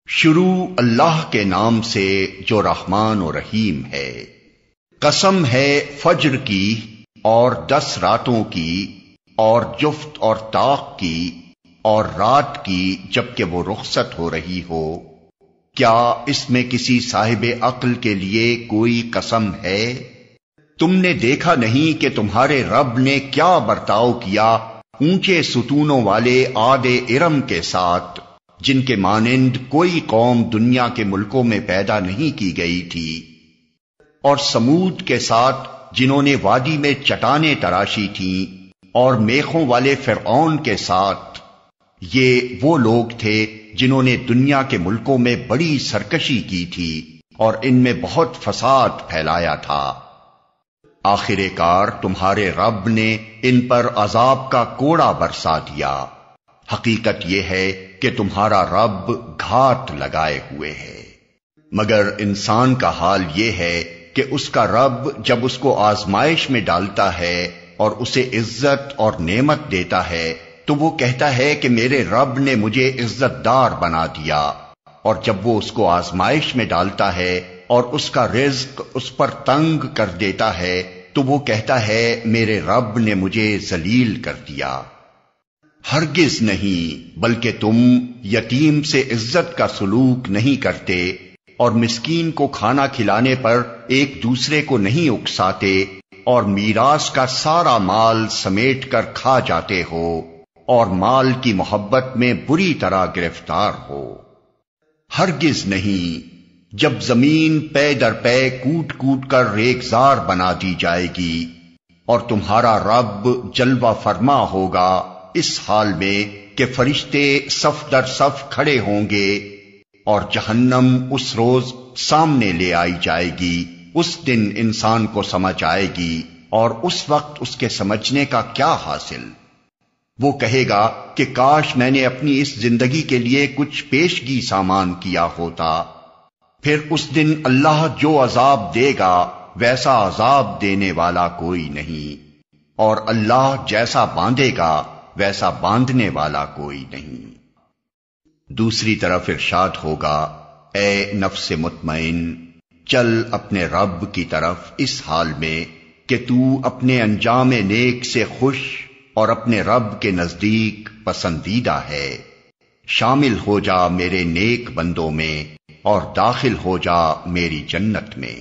شروع اللہ کے نام سے جو رحمان و رحیم ہے۔ قسم ہے فجر کی اور 10 راتوں کی اور جفت اور طاق کی اور رات کی جبکہ وہ رخصت ہو رہی ہو، کیا اس میں کسی صاحب عقل کے لیے کوئی قسم ہے؟ تم نے دیکھا نہیں کہ تمہارے رب نے کیا برتاؤ کیا اونچے ستونوں والے عاد ارم کے ساتھ، جن کے مانند کوئی قوم دنیا کے ملکوں میں پیدا نہیں کی گئی تھی، اور سمود کے ساتھ جنہوں نے وادی میں چٹانیں تراشی تھیں، اور میخوں والے فرعون کے ساتھ، یہ وہ لوگ تھے جنہوں نے دنیا کے ملکوں میں بڑی سرکشی کی تھی اور ان میں بہت فساد پھیلایا تھا۔ آخر کار تمہارے رب نے ان پر عذاب کا کوڑا برسا دیا۔ حقیقت یہ ہے کہ تمہارا رب گھات لگائے ہوئے ہے، مگر انسان کا حال یہ ہے کہ اس کا رب جب اس کو آزمائش میں ڈالتا ہے اور اسے عزت اور نعمت دیتا ہے تو وہ کہتا ہے کہ میرے رب نے مجھے عزت دار بنا دیا، اور جب وہ اس کو آزمائش میں ڈالتا ہے اور اس کا رزق اس پر تنگ کر دیتا ہے تو وہ کہتا ہے میرے رب نے مجھے ذلیل کر دیا۔ ہرگز نہیں، بلکہ تم یتیم سے عزت کا سلوک نہیں کرتے اور مسکین کو کھانا کھلانے پر ایک دوسرے کو نہیں اکساتے، اور میراث کا سارا مال سمیٹ کر کھا جاتے ہو اور مال کی محبت میں بری طرح گرفتار ہو۔ ہرگز نہیں، جب زمین پے در پے کوٹ کوٹ کر ریگزار بنا دی جائے گی اور تمہارا رب جلوہ فرما ہوگا اس حال میں کہ فرشتے صف در صف کھڑے ہوں گے، اور جہنم اس روز سامنے لے آئی جائے گی۔ اس دن انسان کو سمجھ آئے گی، اور اس وقت اس کے سمجھنے کا کیا حاصل؟ وہ کہے گا کہ کاش میں نے اپنی اس زندگی کے لیے کچھ پیشگی سامان کیا ہوتا۔ پھر اس دن اللہ جو عذاب دے گا ویسا عذاب دینے والا کوئی نہیں، اور اللہ جیسا باندھے گا ویسا باندھنے والا کوئی نہیں۔ دوسری طرف ارشاد ہوگا، اے نفس مطمئن، چل اپنے رب کی طرف اس حال میں کہ تو اپنے انجام نیک سے خوش اور اپنے رب کے نزدیک پسندیدہ ہے۔ شامل ہو جا میرے نیک بندوں میں اور داخل ہو جا میری جنت میں۔